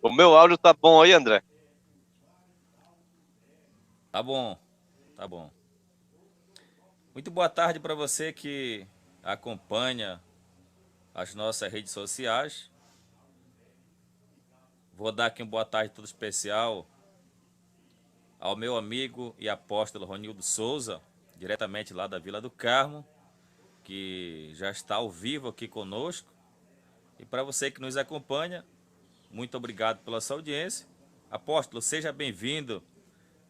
O meu áudio tá bom aí, André? Tá bom, tá bom. Muito boa tarde para você que acompanha as nossas redes sociais. Vou dar aqui uma boa tarde todo especial ao meu amigo e apóstolo Ronildo Souza, diretamente lá da Vila do Carmo, que já está ao vivo aqui conosco. E para você que nos acompanha, muito obrigado pela sua audiência. Apóstolo, seja bem-vindo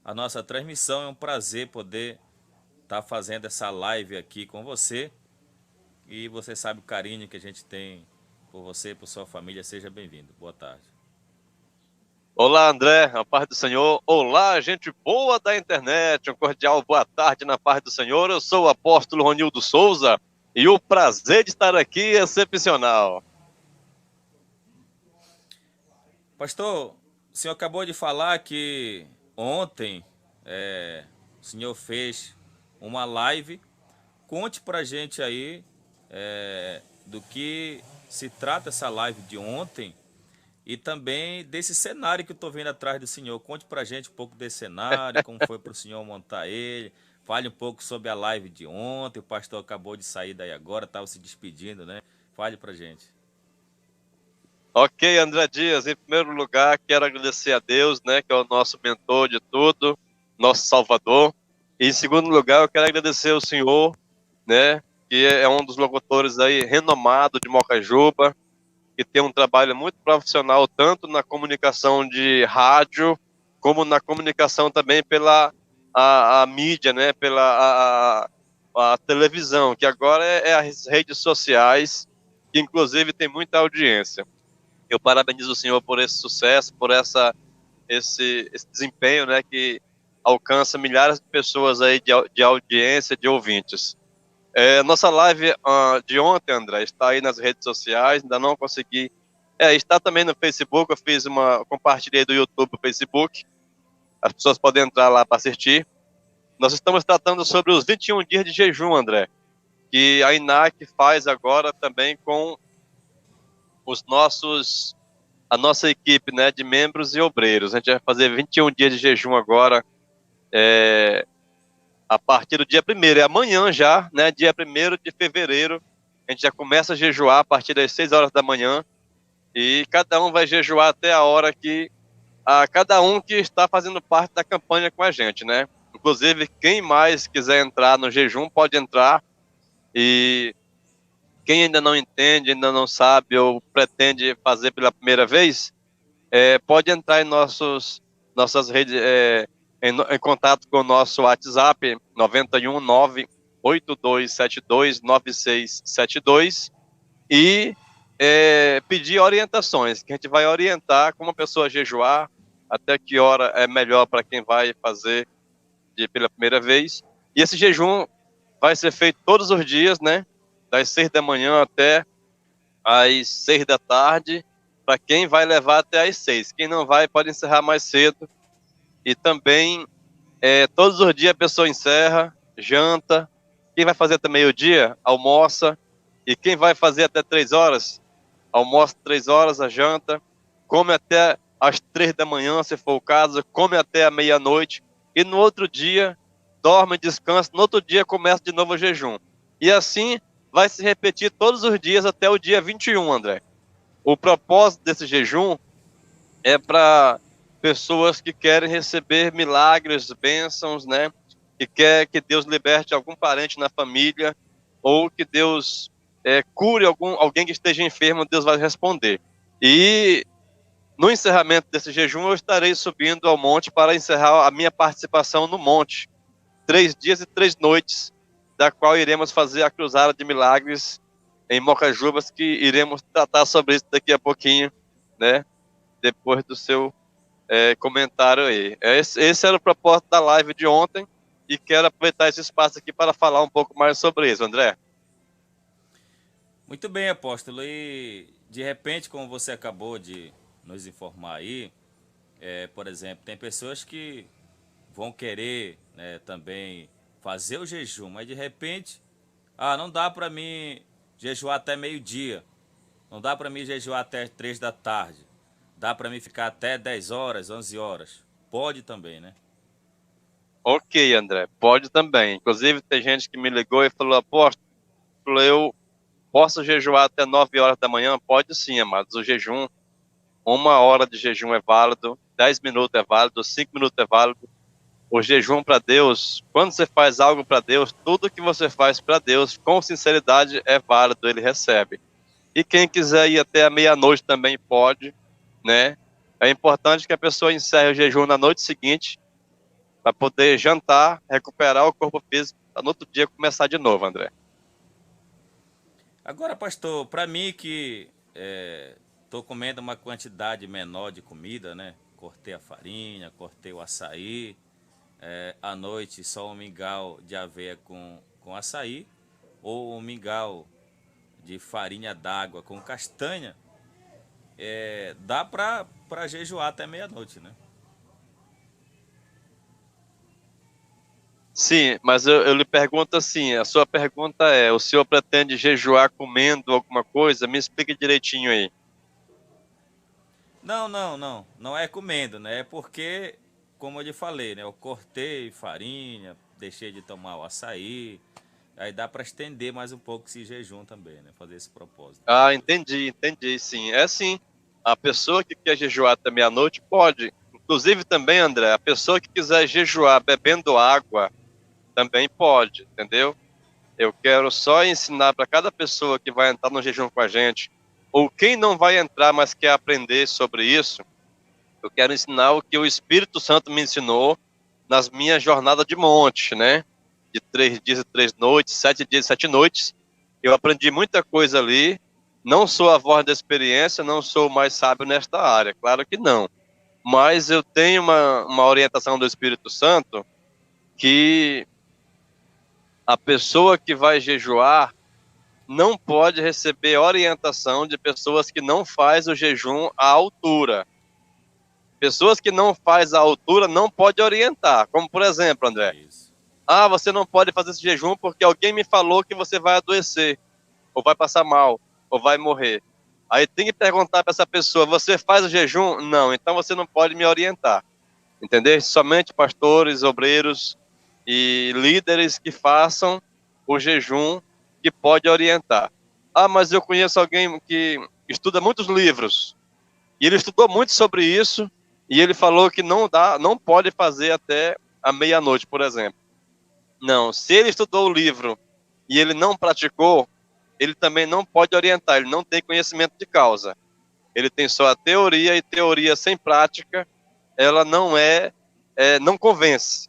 à nossa transmissão. É um prazer poder estar fazendo essa live aqui com você. E você sabe o carinho que a gente tem por você e por sua família. Seja bem-vindo. Boa tarde. Olá, André, a paz do Senhor. Olá, gente boa da internet. Um cordial boa tarde na paz do Senhor. Eu sou o apóstolo Ronildo Souza e o prazer de estar aqui é excepcional. Pastor, o senhor acabou de falar que ontem o senhor fez uma live. Conte pra gente aí do que se trata essa live de ontem e também desse cenário que eu tô vendo atrás do senhor. Conte pra gente um pouco desse cenário, como foi pro senhor montar ele. Fale um pouco sobre a live de ontem. O pastor acabou de sair daí agora, estava se despedindo, né? Fale pra gente. Ok, André Dias, em primeiro lugar, quero agradecer a Deus, né, que é o nosso mentor de tudo, nosso Salvador. E em segundo lugar, eu quero agradecer ao senhor, né, que é um dos locutores aí renomado de Mocajuba, que tem um trabalho muito profissional tanto na comunicação de rádio como na comunicação também pela a mídia, né, a televisão, que agora é as redes sociais, que inclusive tem muita audiência. Eu parabenizo o senhor por esse sucesso, por esse desempenho, né, que alcança milhares de pessoas aí de audiência, de ouvintes. Nossa live de ontem, André, está aí nas redes sociais, ainda não consegui. Está também no Facebook, eu fiz compartilhei do YouTube para o Facebook, as pessoas podem entrar lá para assistir. Nós estamos tratando sobre os 21 dias de jejum, André, que a INAC faz agora também com os a nossa equipe, né, de membros e obreiros. A gente vai fazer 21 dias de jejum agora, é, a partir do dia primeiro, é amanhã já, né, dia primeiro de fevereiro, a gente já começa a jejuar a partir das 6 horas da manhã, e cada um vai jejuar até a hora cada um que está fazendo parte da campanha com a gente, né? Inclusive, quem mais quiser entrar no jejum pode entrar, e quem ainda não entende, ainda não sabe ou pretende fazer pela primeira vez, pode entrar em nossas redes, em contato com o nosso WhatsApp 91982729672 e pedir orientações, que a gente vai orientar como a pessoa jejuar, até que hora é melhor para quem vai fazer pela primeira vez. E esse jejum vai ser feito todos os dias, né? Das 6 da manhã até às 6 da tarde, para quem vai levar até às 6. Quem não vai, pode encerrar mais cedo. E também, todos os dias a pessoa encerra, janta. Quem vai fazer até meio-dia, almoça. E quem vai fazer até 3 horas, almoça 3 horas, a janta. Come até às 3 da manhã, se for o caso. Come até a meia-noite. E no outro dia, dorme, descansa. No outro dia, começa de novo o jejum. E assim vai se repetir todos os dias até o dia 21, André. O propósito desse jejum é para pessoas que querem receber milagres, bênçãos, né? Que quer que Deus liberte algum parente na família ou que Deus cure alguém que esteja enfermo, Deus vai responder. E no encerramento desse jejum, eu estarei subindo ao monte para encerrar a minha participação no monte. 3 dias e 3 noites, da qual iremos fazer a cruzada de milagres em Mocajubas, que iremos tratar sobre isso daqui a pouquinho, né? Depois do seu comentário aí. Esse era o propósito da live de ontem e quero aproveitar esse espaço aqui para falar um pouco mais sobre isso, André. Muito bem, apóstolo. E de repente, como você acabou de nos informar aí, por exemplo, tem pessoas que vão querer, né, também fazer o jejum, mas de repente, não dá para mim jejuar até meio-dia, não dá para mim jejuar até 3 da tarde. dá para mim ficar até 10 horas, 11 horas. Pode também, né? Ok, André, pode também. Inclusive, tem gente que me ligou e falou, apóstolo, eu posso jejuar até 9 horas da manhã? Pode sim, amados. O jejum, 1 hora de jejum é válido, 10 minutos é válido, 5 minutos é válido. O jejum para Deus, quando você faz algo para Deus, tudo que você faz para Deus, com sinceridade, é válido, ele recebe. E quem quiser ir até a meia-noite também pode, né? É importante que a pessoa encerre o jejum na noite seguinte, para poder jantar, recuperar o corpo físico, para no outro dia começar de novo, André. Agora, pastor, para mim que tô comendo uma quantidade menor de comida, né? Cortei a farinha, cortei o açaí, à noite só um mingau de aveia com açaí, ou um mingau de farinha d'água com castanha, dá para jejuar até meia-noite, né? Sim, mas eu lhe pergunto assim, a sua pergunta é, o senhor pretende jejuar comendo alguma coisa? Me explique direitinho aí. Não, não, não. Não é comendo, né? É porque, como eu lhe falei, né? Eu cortei farinha, deixei de tomar o açaí. Aí dá para estender mais um pouco esse jejum também, né? Fazer esse propósito. Ah, entendi, sim. É sim, a pessoa que quer jejuar até meia-noite pode. Inclusive também, André, a pessoa que quiser jejuar bebendo água também pode, entendeu? Eu quero só ensinar para cada pessoa que vai entrar no jejum com a gente, ou quem não vai entrar, mas quer aprender sobre isso, eu quero ensinar o que o Espírito Santo me ensinou nas minhas jornadas de monte, né? De 3 dias e 3 noites, 7 dias e 7 noites. Eu aprendi muita coisa ali. Não sou a voz da experiência, não sou o mais sábio nesta área, claro que não. Mas eu tenho uma orientação do Espírito Santo que a pessoa que vai jejuar não pode receber orientação de pessoas que não faz o jejum à altura. Pessoas que não faz à altura não pode orientar. Como por exemplo, André, Isso. ah, você não pode fazer esse jejum porque alguém me falou que você vai adoecer, ou vai passar mal, ou vai morrer. Aí tem que perguntar para essa pessoa, você faz o jejum? Não, então você não pode me orientar. Entender? Somente pastores, obreiros e líderes que façam o jejum que pode orientar. Ah, mas eu conheço alguém que estuda muitos livros e ele estudou muito sobre isso e ele falou que não dá, não pode fazer até a meia-noite, por exemplo. Não, se ele estudou o livro e ele não praticou, ele também não pode orientar, ele não tem conhecimento de causa. Ele tem só a teoria e teoria sem prática, ela não convence.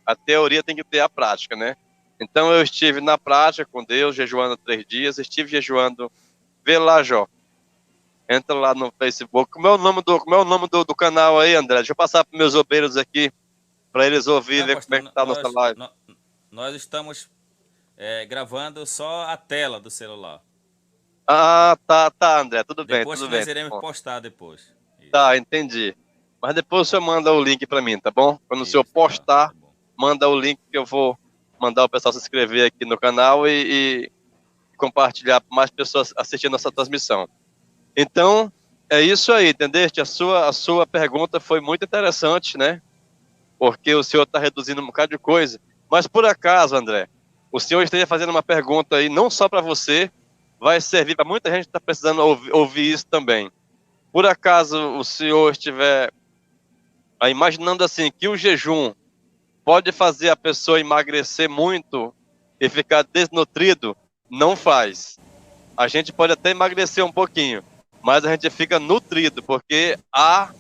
A teoria tem que ter a prática, né? Então eu estive na prática com Deus, jejuando 3 dias, estive jejuando, vê lá, Jó. Entra lá no Facebook. Como é o nome do canal aí, André? Deixa eu passar para meus obreiros aqui, para eles ouvirem, Não, ver como é pastor, que tá a nossa live. nós estamos gravando só a tela do celular. Ah, tá, André, tudo bem, Depois tudo que nós bem. Tá iremos bom. postar depois. Isso. Tá, entendi. Mas depois o senhor manda o link para mim, tá bom? Quando o senhor Isso, tá, postar, tá bom. manda o link que eu vou mandar o pessoal se inscrever aqui no canal e compartilhar para mais pessoas assistindo essa Isso. transmissão. Então, é isso aí, entendeste? A sua pergunta foi muito interessante, né? Porque o senhor está reduzindo um bocado de coisa. Mas por acaso, André, o senhor esteja fazendo uma pergunta aí, não só para você, vai servir para muita gente que está precisando ouvir isso também. Por acaso o senhor estiver imaginando assim que o jejum pode fazer a pessoa emagrecer muito e ficar desnutrido, não faz. A gente pode até emagrecer um pouquinho, mas a gente fica nutrido, porque há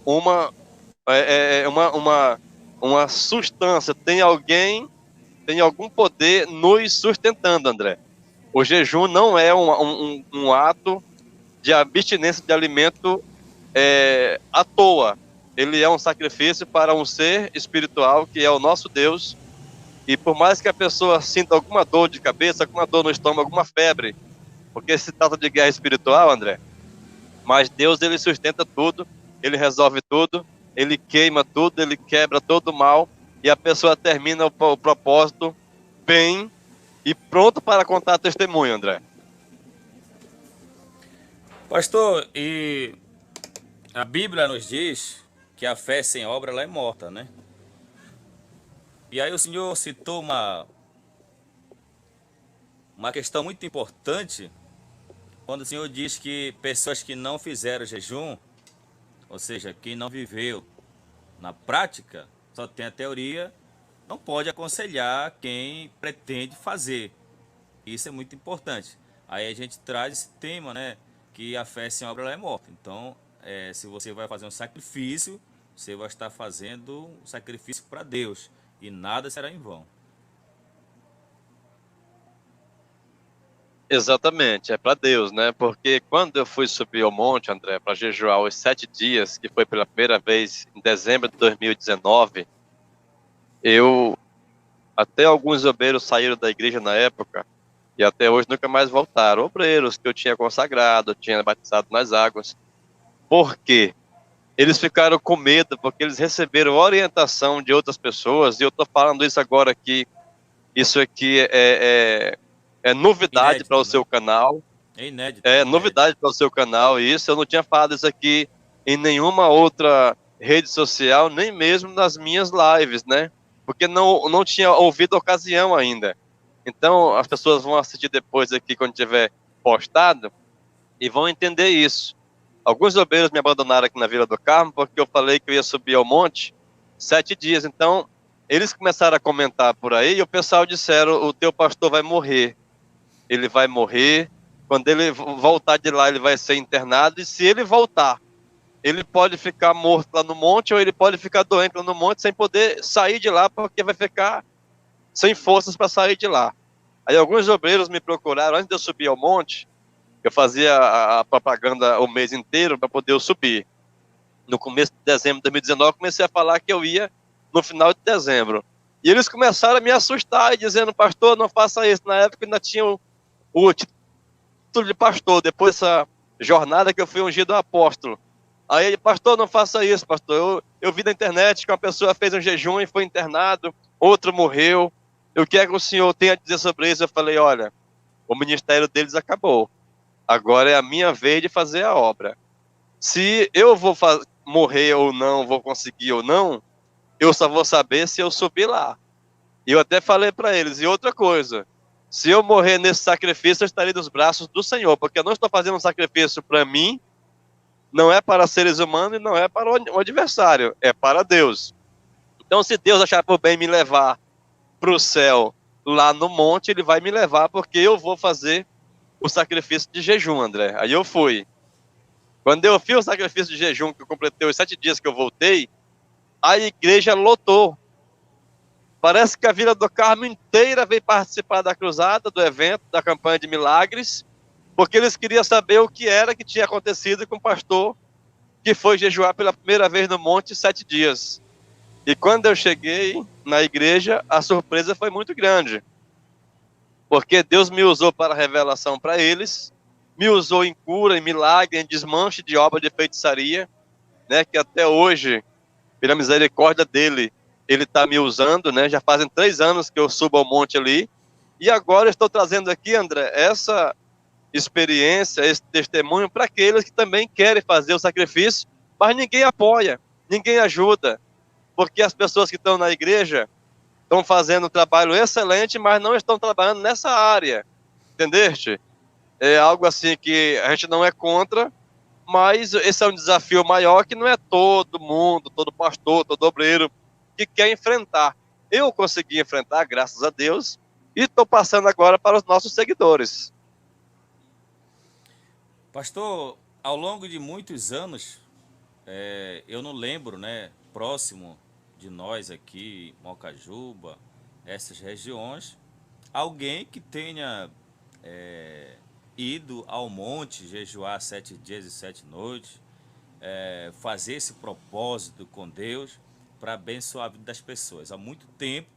uma, uma substância, tem algum poder nos sustentando, André. O jejum não é um ato de abstinência de alimento à toa. Ele é um sacrifício para um ser espiritual que é o nosso Deus. E por mais que a pessoa sinta alguma dor de cabeça, alguma dor no estômago, alguma febre, porque se trata de guerra espiritual, André, mas Deus, ele sustenta tudo, ele resolve tudo, ele queima tudo, ele quebra todo o mal, e a pessoa termina o propósito bem e pronto para contar testemunho, André. Pastor, e A Bíblia nos diz que a fé sem obra ela é morta, né? E aí o Senhor citou uma questão muito importante quando o Senhor diz que pessoas que não fizeram jejum, ou seja, quem não viveu na prática, só tem a teoria, não pode aconselhar quem pretende fazer. Isso é muito importante. Aí a gente traz esse tema, né? Que a fé sem obra ela é morta. Então, se você vai fazer um sacrifício, você vai estar fazendo um sacrifício para Deus. E nada será em vão. Exatamente, é para Deus, né? Porque quando eu fui subir ao monte, André, para jejuar os 7 dias, que foi pela primeira vez em dezembro de 2019, eu até alguns obreiros saíram da igreja na época e até hoje nunca mais voltaram. Obreiros que eu tinha consagrado, tinha batizado nas águas. Por quê? Eles ficaram com medo porque eles receberam orientação de outras pessoas e eu estou falando isso agora aqui. Isso aqui é novidade para o Inédito, seu né? canal. É inédito, é É inédito. novidade para o seu canal, e isso eu não tinha falado isso aqui em nenhuma outra rede social, nem mesmo nas minhas lives, né? Porque não tinha ouvido a ocasião ainda. Então, as pessoas vão assistir depois aqui, quando tiver postado, e vão entender isso. Alguns obreiros me abandonaram aqui na Vila do Carmo, porque eu falei que eu ia subir ao monte 7 dias. Então, eles começaram a comentar por aí, e o pessoal disseram, o teu pastor vai morrer. Ele vai morrer. Quando ele voltar de lá, ele vai ser internado. E se ele voltar, ele pode ficar morto lá no monte, ou ele pode ficar doente lá no monte, sem poder sair de lá, porque vai ficar sem forças para sair de lá. Aí alguns obreiros me procuraram antes de eu subir ao monte. Eu fazia a propaganda o mês inteiro para poder eu subir. No começo de dezembro de 2019, comecei a falar que eu ia no final de dezembro. E eles começaram a me assustar, dizendo, pastor, não faça isso. Na época ainda tinha o título de pastor, depois dessa jornada que eu fui ungido apóstolo. Aí ele, pastor, não faça isso, pastor. Eu vi na internet que uma pessoa fez um jejum e foi internado, outro morreu. Eu quero que o senhor tenha a dizer sobre isso. Eu falei, olha, o ministério deles acabou. Agora é a minha vez de fazer a obra. Se eu vou morrer ou não, vou conseguir ou não, eu só vou saber se eu subir lá. E eu até falei para eles, e outra coisa, se eu morrer nesse sacrifício, eu estarei nos braços do Senhor, porque eu não estou fazendo um sacrifício para mim, não é para seres humanos e não é para o adversário, é para Deus. Então, se Deus achar por bem me levar para o céu lá no monte, ele vai me levar, porque eu vou fazer o sacrifício de jejum, André. Aí eu fui. Quando eu fiz o sacrifício de jejum, que eu completei os 7 dias que eu voltei, a igreja lotou. Parece que a Vila do Carmo inteira veio participar da cruzada, do evento, da campanha de milagres, porque eles queriam saber o que era que tinha acontecido com o pastor que foi jejuar pela primeira vez no monte 7 dias. E quando eu cheguei na igreja, a surpresa foi muito grande, porque Deus me usou para revelação para eles, me usou em cura, em milagre, em desmanche de obra de feitiçaria, né, que até hoje, pela misericórdia dele, ele está me usando, né? Já fazem 3 anos que eu subo ao monte ali. E agora eu estou trazendo aqui, André, essa experiência, esse testemunho para aqueles que também querem fazer o sacrifício, mas ninguém apoia, ninguém ajuda, porque as pessoas que estão na igreja estão fazendo um trabalho excelente, mas não estão trabalhando nessa área, entendeste? É algo assim que a gente não é contra, mas esse é um desafio maior que não é todo mundo, todo pastor, todo obreiro que quer enfrentar. Eu consegui enfrentar, graças a Deus, e estou passando agora para os nossos seguidores. Pastor, ao longo de muitos anos, eu não lembro, né, próximo de nós aqui, Mocajuba, essas regiões, alguém que tenha ido ao monte jejuar 7 dias e 7 noites, fazer esse propósito com Deus para abençoar a vida das pessoas. Há muito tempo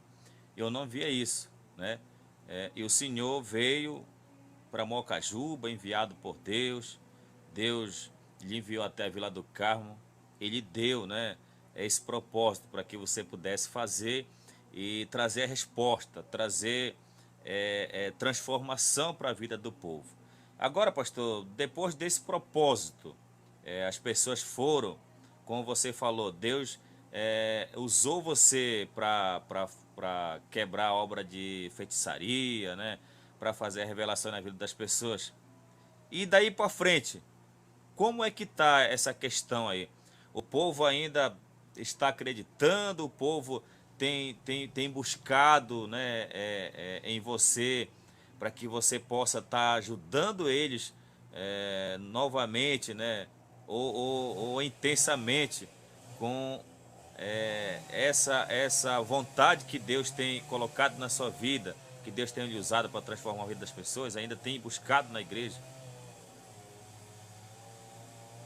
eu não via isso, né? E o Senhor veio para Mocajuba, enviado por Deus. Deus lhe enviou até a Vila do Carmo. Ele deu, né, esse propósito para que você pudesse fazer e trazer a resposta, trazer transformação para a vida do povo. Agora, pastor, depois desse propósito, as pessoas foram, como você falou, Deus usou você para quebrar a obra de feitiçaria, né? Para fazer a revelação na vida das pessoas. E daí para frente, como é que tá essa questão aí? O povo ainda está acreditando, o povo tem buscado, né, em você, para que você possa estar ajudando eles novamente, né, ou intensamente, com essa vontade que Deus tem colocado na sua vida, que Deus tem lhe usado para transformar a vida das pessoas, ainda tem buscado na igreja?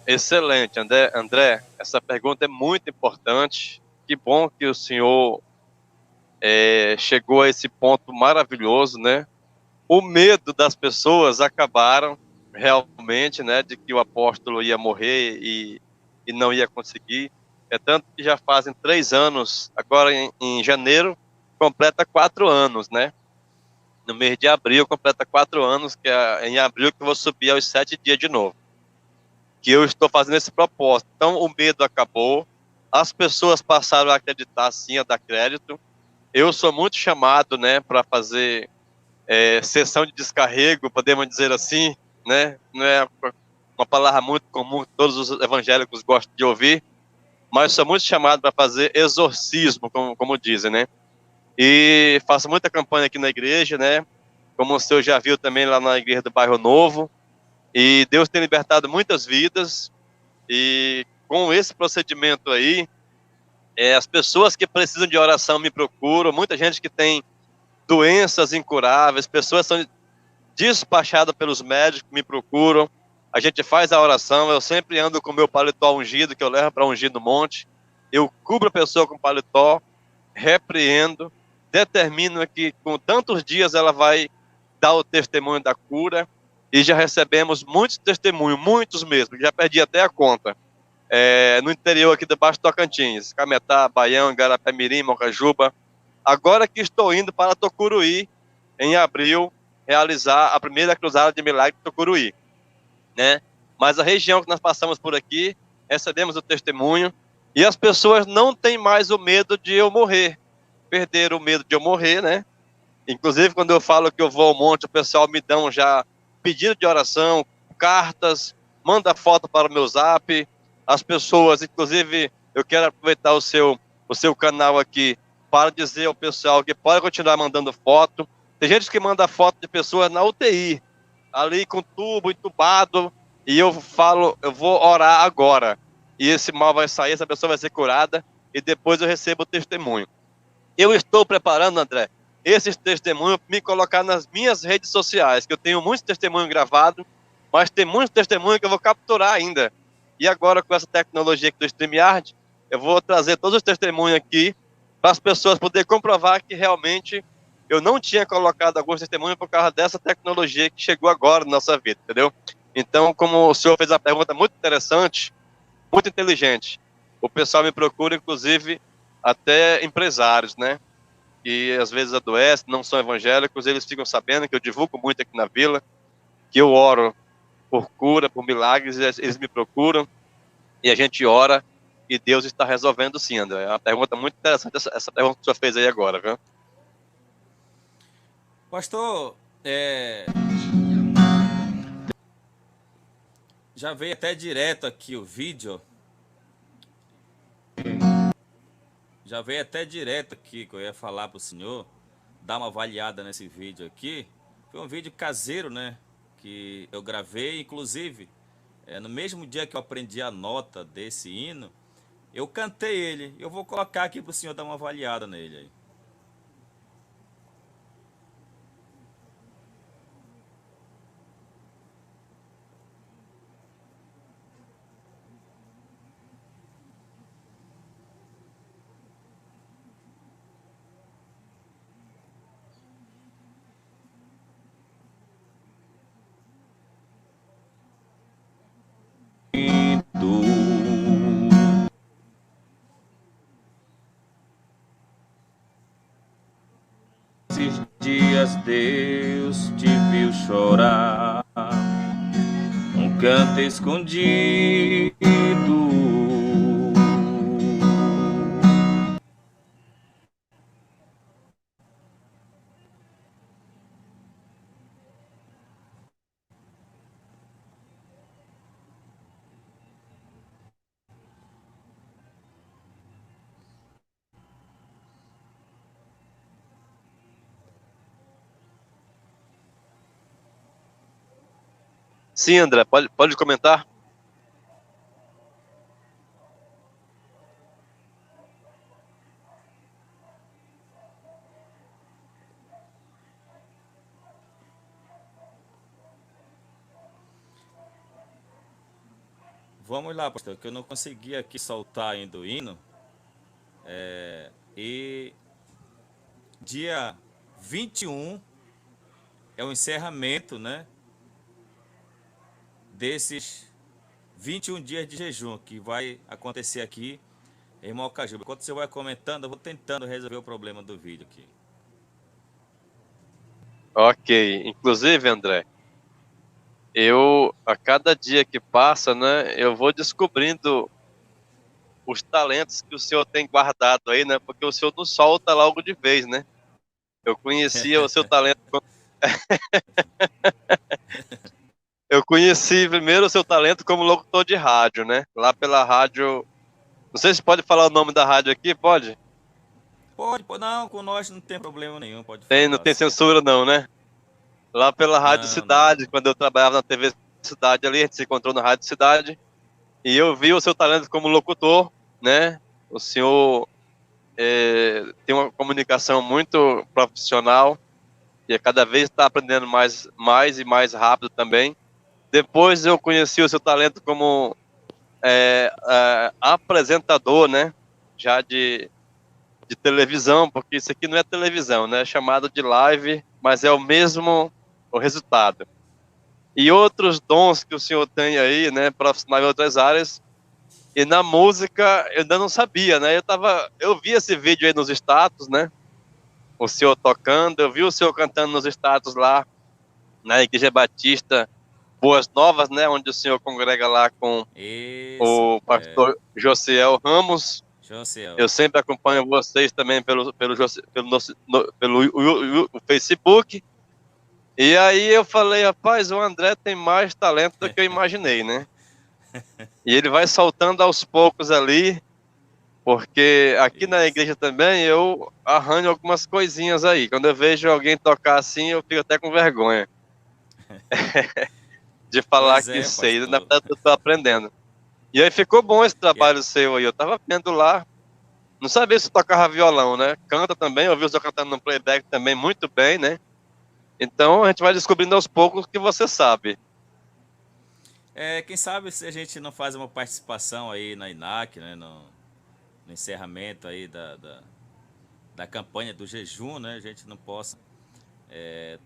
Excelente, André. André, essa pergunta é muito importante. Que bom que o senhor chegou a esse ponto maravilhoso, né? O medo das pessoas acabaram realmente, né, de que o apóstolo ia morrer e não ia conseguir. É tanto que já fazem 3 anos, agora em janeiro completa 4 anos, né? No mês de abril completa 4 anos, que é em abril que eu vou subir aos 7 dias de novo. Que eu estou fazendo esse propósito. Então o medo acabou, as pessoas passaram a acreditar sim, a dar crédito. Eu sou muito chamado, né, para fazer sessão de descarrego, podemos dizer assim, né? Não é uma palavra muito comum que todos os evangélicos gostam de ouvir, mas sou muito chamado para fazer exorcismo, como dizem, né? E faço muita campanha aqui na igreja, né? Como o senhor já viu também lá na igreja do Bairro Novo. E Deus tem libertado muitas vidas. E com esse procedimento aí, as pessoas que precisam de oração me procuram. Muita gente que tem doenças incuráveis, pessoas são despachadas pelos médicos, me procuram. A gente faz a oração. Eu sempre ando com o meu paletó ungido, que eu levo para ungir no monte. Eu cubro a pessoa com paletó, repreendo, determino que com tantos dias ela vai dar o testemunho da cura. E já recebemos muitos testemunhos, muitos mesmo, já perdi até a conta. No interior aqui debaixo do Tocantins, Cametá, Baião, Garapé-Mirim, Mocajuba. Agora que estou indo para Tocuruí, em abril, realizar a primeira cruzada de milagre de Tocuruí, né? Mas a região que nós passamos por aqui, recebemos o testemunho, e as pessoas não têm mais o medo de eu morrer. Perderam o medo de eu morrer, né? Inclusive, quando eu falo que eu vou ao monte, o pessoal me dão já pedido de oração, cartas, manda foto para o meu zap. As pessoas, inclusive, eu quero aproveitar o seu canal aqui para dizer ao pessoal que pode continuar mandando foto. Tem gente que manda foto de pessoas na UTI, ali com tubo entubado, e eu falo, eu vou orar agora. E esse mal vai sair, essa pessoa vai ser curada, e depois eu recebo o testemunho. Eu estou preparando, André, esses testemunhos para me colocar nas minhas redes sociais, que eu tenho muitos testemunhos gravados, mas tem muitos testemunhos que eu vou capturar ainda. E agora, com essa tecnologia aqui do StreamYard, eu vou trazer todos os testemunhos aqui para as pessoas poderem comprovar que realmente eu não tinha colocado alguns testemunhos por causa dessa tecnologia que chegou agora na nossa vida, entendeu? Então, como o senhor fez uma pergunta muito interessante, muito inteligente, o pessoal me procura, inclusive, até empresários, né? Que às vezes adoecem, não são evangélicos, eles ficam sabendo que eu divulgo muito aqui na vila, que eu oro por cura, por milagres, eles me procuram e a gente ora e Deus está resolvendo sim, André. É uma pergunta muito interessante essa pergunta que o senhor fez aí agora, viu? Pastor, já veio até direto aqui o vídeo. Já veio até direto aqui que eu ia falar para o senhor dar uma avaliada nesse vídeo aqui. Foi um vídeo caseiro, né? Que eu gravei, inclusive, no mesmo dia que eu aprendi a nota desse hino, eu cantei ele. Eu vou colocar aqui para o senhor dar uma avaliada nele aí. Esses dias Deus te viu chorar canta escondido. Sim, André, pode comentar? Vamos lá, pastor, que eu não consegui aqui soltar ainda o hino. E dia 21 é o encerramento, né, desses 21 dias de jejum que vai acontecer aqui em Mocajuba. Enquanto você vai comentando, eu vou tentando resolver o problema do vídeo aqui. Ok. Inclusive, André, a cada dia que passa, né, eu vou descobrindo os talentos que o senhor tem guardado aí, né, porque o senhor não solta logo de vez, né? Eu conhecia o seu talento. Eu conheci primeiro o seu talento como locutor de rádio, né? Lá pela rádio. Não sei se pode falar o nome da rádio aqui, pode? Pode, não, com nós não tem problema nenhum, pode Não falar tem assim. censura não, né? Lá pela Rádio Não, não. Cidade, quando eu trabalhava na TV Cidade ali, a gente se encontrou na Rádio Cidade, e eu vi o seu talento como locutor, né? O senhor tem uma comunicação muito profissional, e a cada vez está aprendendo mais e mais rápido também. Depois eu conheci o seu talento como apresentador, né? Já de televisão, porque isso aqui não é televisão, né? É chamado de live, mas é o mesmo o resultado. E outros dons que o senhor tem aí, né, profissional em outras áreas. E na música eu ainda não sabia, né? Eu vi esse vídeo aí nos status, né? O senhor tocando, eu vi o senhor cantando nos status lá na Igreja Batista Boas Novas, né, onde o senhor congrega lá com Isso, o pastor Josiel Ramos. Josiel. Eu sempre acompanho vocês também pelo Facebook. E aí eu falei, rapaz, o André tem mais talento do que eu imaginei, né? E ele vai saltando aos poucos ali, porque aqui na Isso. igreja também eu arranho algumas coisinhas aí. Quando eu vejo alguém tocar assim, eu fico até com vergonha de falar Pois que é, sei. Na pastor. verdade, eu tô aprendendo. E aí ficou bom esse trabalho seu aí. Eu tava vendo lá, não sabia se tocava violão, né? Canta também, eu vi o senhor cantando no playback também muito bem, né? Então a gente vai descobrindo aos poucos o que você sabe. Quem sabe se a gente não faz uma participação aí na INAC, né, no encerramento aí da campanha do jejum, né, a gente não possa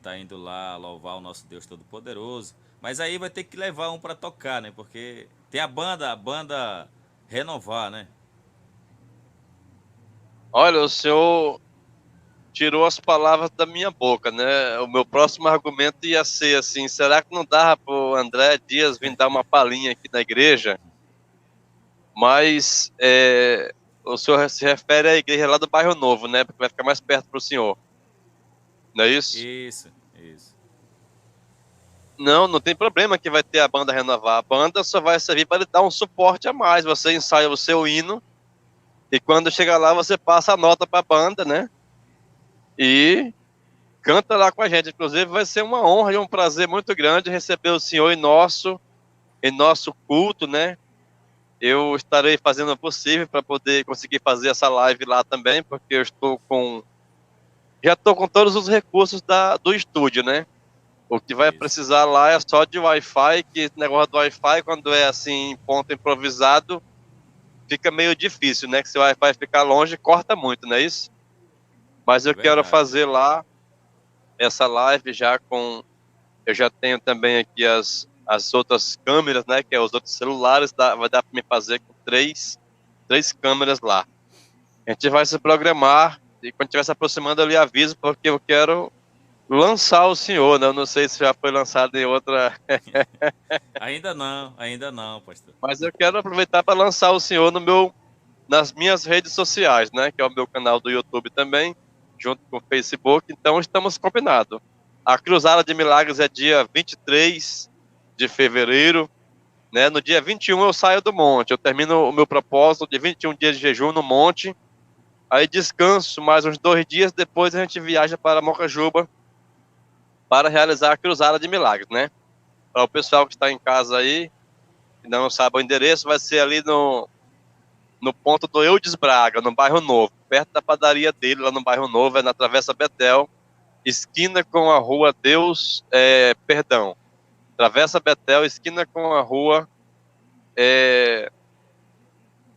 tá indo lá louvar o nosso Deus Todo-Poderoso. Mas aí vai ter que levar um para tocar, né, porque tem a banda Renovar, né. Olha, o senhor tirou as palavras da minha boca, né? O meu próximo argumento ia ser assim: será que não dava para o André Dias vir dar uma palhinha aqui na igreja? Mas o senhor se refere à igreja lá do Bairro Novo, né? Porque vai ficar mais perto para o senhor, não é isso? Isso, isso. Não, não tem problema que vai ter a banda renovar. A banda só vai servir para lhe dar um suporte a mais. Você ensaia o seu hino e quando chegar lá você passa a nota para a banda, né? E canta lá com a gente. Inclusive, vai ser uma honra e um prazer muito grande receber o senhor em nosso culto, né? Eu estarei fazendo o possível para poder conseguir fazer essa live lá também, porque já estou com todos os recursos do estúdio, né? O que vai Isso. precisar lá é só de Wi-Fi, que esse negócio do Wi-Fi, quando é assim, em ponto improvisado, fica meio difícil, né? Que se o Wi-Fi ficar longe, corta muito, não é isso? Mas É eu quero verdade. fazer lá essa live já com. Eu já tenho também aqui as outras câmeras, né? Que é os outros celulares, vai dar para me fazer com três câmeras lá. A gente vai se programar e quando estiver se aproximando eu lhe aviso, porque eu quero lançar o senhor, né? Eu não sei se já foi lançado em outra, Ainda não, pastor. mas eu quero aproveitar para lançar o senhor no meu, nas minhas redes sociais, né? Que é o meu canal do YouTube também, junto com o Facebook. Então estamos combinados. A Cruzada de Milagres é dia 23 de fevereiro, né? No dia 21 eu saio do monte. Eu termino o meu propósito de 21 dias de jejum no monte. Aí descanso mais uns 2 dias. Depois a gente viaja para Mocajuba para realizar a Cruzada de Milagres, né? Para o pessoal que está em casa aí, que não sabe o endereço, vai ser ali no ponto do Eudes Braga, no bairro Novo, perto da padaria dele, lá no bairro Novo, é na Travessa Betel, esquina com a rua Perdão, Travessa Betel, esquina com a rua é,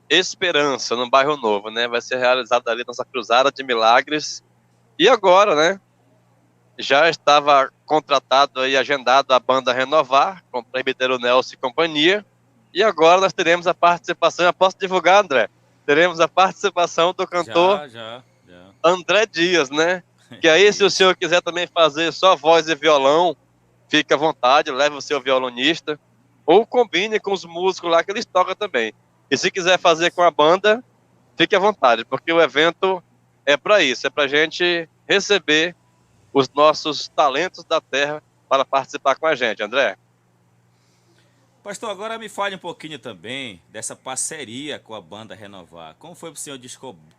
Esperança, no bairro Novo, né? Vai ser realizada ali nossa Cruzada de Milagres. E agora, né? Já estava contratado e agendado a banda Renovar, com o presbítero Nelson e companhia. E agora nós teremos a participação, eu posso divulgar, André? Teremos a participação do cantor Já. André Dias, né? Que aí, se o Isso. senhor quiser também fazer só voz e violão, fique à vontade, leve o seu violonista, ou combine com os músicos lá que eles tocam também. E se quiser fazer com Isso. a banda, fique à vontade, porque o evento é para isso, é para a gente receber os nossos talentos da terra para participar com a gente, André. Pastor, agora me fale um pouquinho também dessa parceria com a banda Renovar. Como foi para o senhor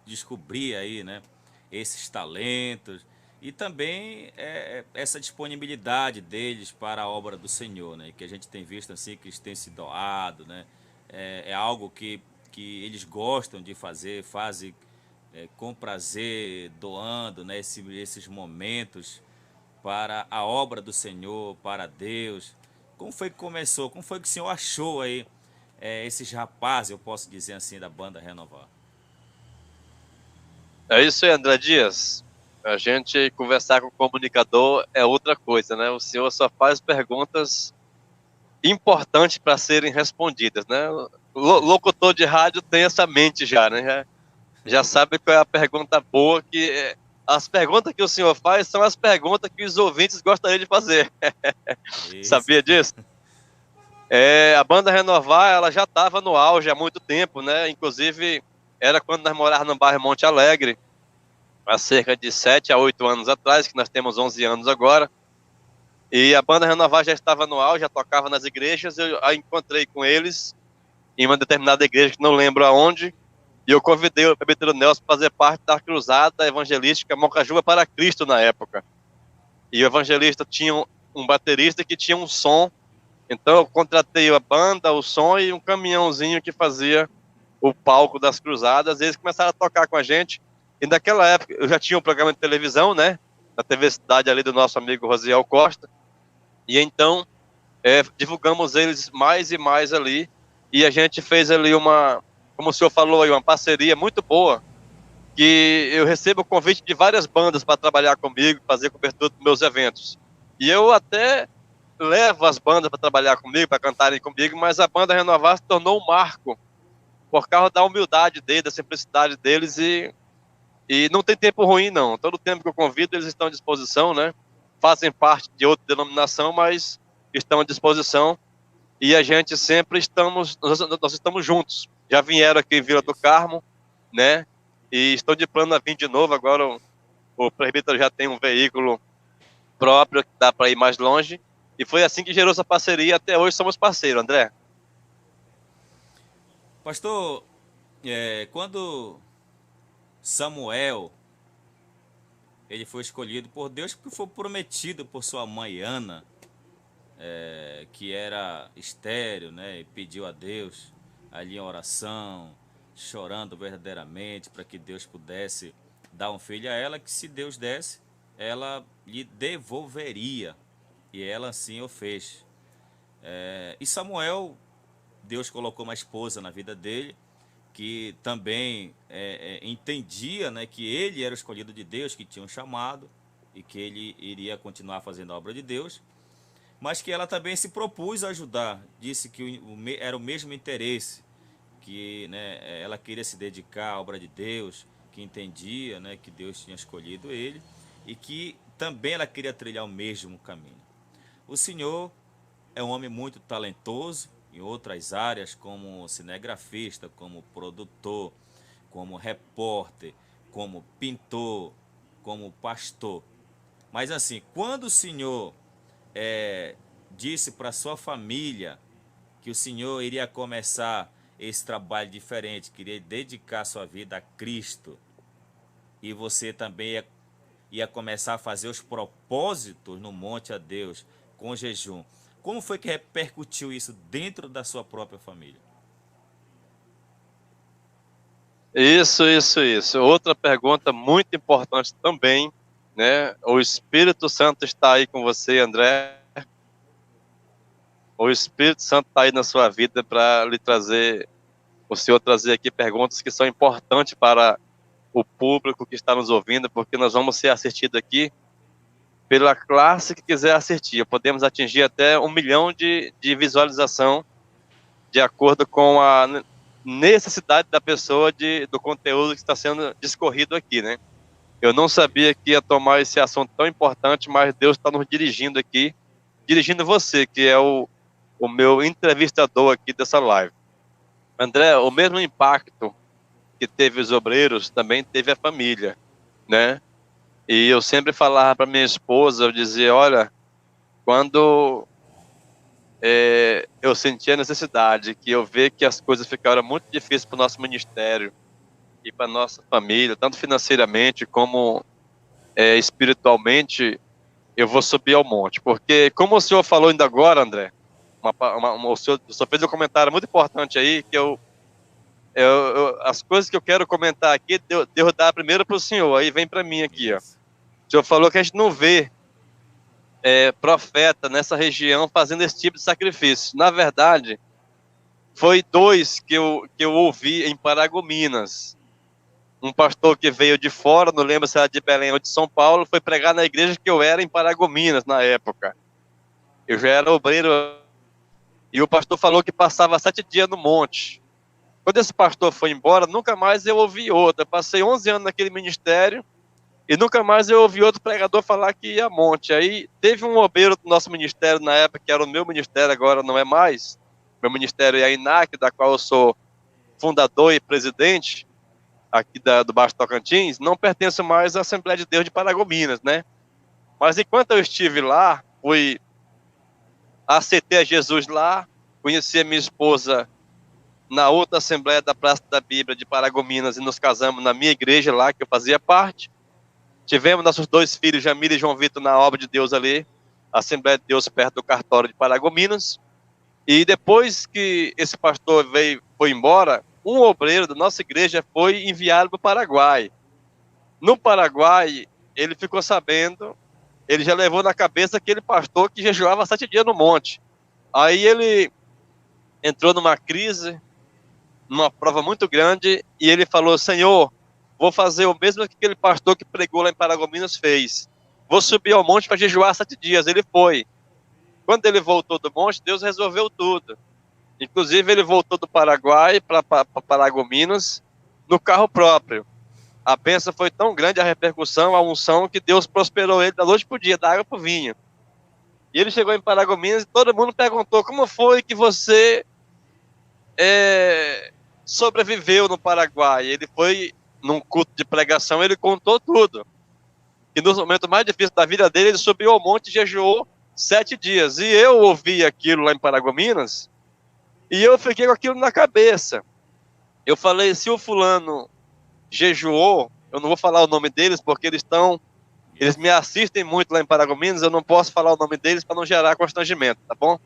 descobrir aí, né, esses talentos e também essa disponibilidade deles para a obra do Senhor, né, que a gente tem visto assim que eles têm se doado, né, é algo que eles gostam de fazer, fazem com prazer, doando, né, esses momentos para a obra do Senhor, para Deus. Como foi que começou? Como foi que o senhor achou aí esses rapazes, eu posso dizer assim, da banda Renovar? É isso aí, André Dias. A gente conversar com o comunicador é outra coisa, né? O senhor só faz perguntas importantes para serem respondidas, né? Locutor de rádio tem essa mente já, né? Já sabe qual é a pergunta boa as perguntas que o senhor faz são as perguntas que os ouvintes gostariam de fazer. Isso. Sabia disso? A banda Renovar, ela já estava no auge há muito tempo, né? Inclusive, era quando nós morávamos no bairro Monte Alegre, há cerca de 7 a 8 anos atrás, que nós temos 11 anos agora. E a banda Renovar já estava no auge, já tocava nas igrejas. Eu a encontrei com eles em uma determinada igreja, que não lembro aonde, e eu convidei o presbítero Nelson para fazer parte da cruzada evangelística Mocajuba para Cristo na época. E o evangelista tinha um baterista que tinha um som. Então eu contratei a banda, o som e um caminhãozinho que fazia o palco das cruzadas. E eles começaram a tocar com a gente. E naquela época eu já tinha um programa de televisão, né? Na TV Cidade ali do nosso amigo Rosiel Costa. E então divulgamos eles mais e mais ali. E a gente fez ali como o senhor falou aí, uma parceria muito boa. Que eu recebo convite de várias bandas para trabalhar comigo, fazer cobertura dos meus eventos. E eu até levo as bandas para trabalhar comigo, para cantarem comigo, mas a banda Renovar se tornou um marco por causa da humildade deles, da simplicidade deles e não tem tempo ruim não. Todo tempo que eu convido eles estão à disposição, né? Fazem parte de outra denominação, mas estão à disposição e a gente sempre nós estamos juntos. Já vieram aqui em Vila do Isso. Carmo, né? E estou de plano a vir de novo. Agora o presbítero já tem um veículo próprio que dá para ir mais longe. E foi assim que gerou essa parceria. Até hoje somos parceiros, André. Pastor, quando Samuel ele foi escolhido por Deus, porque foi prometido por sua mãe Ana, que era estéril, né, e pediu a Deus ali em oração, chorando verdadeiramente para que Deus pudesse dar um filho a ela, que se Deus desse, ela lhe devolveria, e ela assim o fez. E Samuel, Deus colocou uma esposa na vida dele, que também entendia, né, que ele era o escolhido de Deus, que tinha um chamado, e que ele iria continuar fazendo a obra de Deus, mas que ela também se propôs a ajudar, disse que era o mesmo interesse, que, né, ela queria se dedicar à obra de Deus, que entendia, né, que Deus tinha escolhido ele, e que também ela queria trilhar o mesmo caminho. O senhor é um homem muito talentoso em outras áreas, como cinegrafista, como produtor, como repórter, como pintor, como pastor. Mas assim, quando o senhor disse para sua família que o senhor iria começar esse trabalho diferente, queria dedicar sua vida a Cristo, e você também ia começar a fazer os propósitos no monte a Deus, com jejum, como foi que repercutiu isso dentro da sua própria família? Isso. Outra pergunta muito importante também, né? O Espírito Santo está aí com você, André. O Espírito Santo está aí na sua vida para lhe trazer, o Senhor trazer aqui perguntas que são importantes para o público que está nos ouvindo, porque nós vamos ser assistidos aqui pela classe que quiser assistir. Podemos atingir até 1 milhão de visualização, de acordo com a necessidade da pessoa do conteúdo que está sendo discorrido aqui, né? Eu não sabia que ia tomar esse assunto tão importante, mas Deus está nos dirigindo aqui, dirigindo você, que é o meu entrevistador aqui dessa live. André, o mesmo impacto que teve os obreiros, também teve a família, né? E eu sempre falava para minha esposa, eu dizia, olha, quando eu sentia a necessidade, que eu ver que as coisas ficaram muito difíceis para o nosso ministério e para nossa família, tanto financeiramente como espiritualmente, eu vou subir ao monte. Porque, como o senhor falou ainda agora, André, o senhor fez um comentário muito importante aí, que as coisas que eu quero comentar aqui, Deus dá primeiro para o senhor, aí vem para mim aqui, ó. O senhor falou que a gente não vê profeta nessa região fazendo esse tipo de sacrifício. Na verdade, foi 2 que eu ouvi em Paragominas. Um pastor que veio de fora, não lembro se era de Belém ou de São Paulo, foi pregar na igreja que eu era em Paragominas na época. Eu já era obreiro e o pastor falou que passava 7 dias no monte. Quando esse pastor foi embora, nunca mais eu ouvi outro. Eu passei 11 anos naquele ministério e nunca mais eu ouvi outro pregador falar que ia a monte. Aí teve um obreiro do nosso ministério na época, que era o meu ministério, agora não é mais. Meu ministério é a INAC, da qual eu sou fundador e presidente, aqui do Baixo Tocantins. Não pertenço mais à Assembleia de Deus de Paragominas, né? Mas enquanto eu estive lá, aceitei a Jesus lá, conheci a minha esposa na outra Assembleia da Praça da Bíblia de Paragominas e nos casamos na minha igreja lá, que eu fazia parte. Tivemos nossos 2 filhos, Jamila e João Vitor, na obra de Deus ali, Assembleia de Deus perto do cartório de Paragominas. E depois que esse pastor foi embora, um obreiro da nossa igreja foi enviado para o Paraguai. No Paraguai, ele ficou sabendo, ele já levou na cabeça aquele pastor que jejuava 7 dias no monte. Aí ele entrou numa crise, numa prova muito grande, e ele falou, Senhor, vou fazer o mesmo que aquele pastor que pregou lá em Paragominas fez. Vou subir ao monte para jejuar 7 dias. Ele foi. Quando ele voltou do monte, Deus resolveu tudo. Inclusive, ele voltou do Paraguai para Paragominas no carro próprio. A bênção foi tão grande, a repercussão, a unção, que Deus prosperou ele da noite para o dia, da água para o vinho. E ele chegou em Paragominas e todo mundo perguntou, como foi que você sobreviveu no Paraguai? Ele foi num culto de pregação, ele contou tudo. E no momento mais difícil da vida dele, ele subiu ao monte e jejuou 7 dias. E eu ouvi aquilo lá em Paragominas, e eu fiquei com aquilo na cabeça. Eu falei, se o fulano jejuou, eu não vou falar o nome deles, porque eles me assistem muito lá em Paragominas, eu não posso falar o nome deles para não gerar constrangimento, tá bom?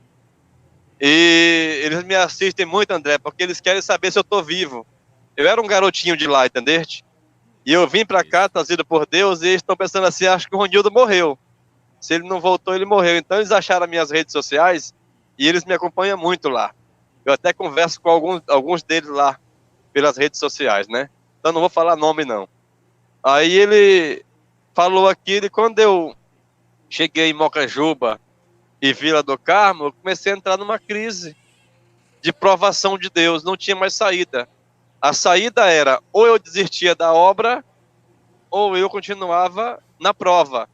E eles me assistem muito, André, porque eles querem saber se eu estou vivo. Eu era um garotinho de lá, entendeste? E eu vim para cá, trazido por Deus, e eles estão pensando assim, acho que o Ronildo morreu. Se ele não voltou, ele morreu. Então eles acharam as minhas redes sociais e eles me acompanham muito lá. Eu até converso com alguns deles lá pelas redes sociais, né? Então não vou falar nome, não. Aí ele falou aquilo, e quando eu cheguei em Mocajuba e Vila do Carmo, eu comecei a entrar numa crise de provação de Deus. Não tinha mais saída. A saída era, ou eu desistia da obra, ou eu continuava na prova.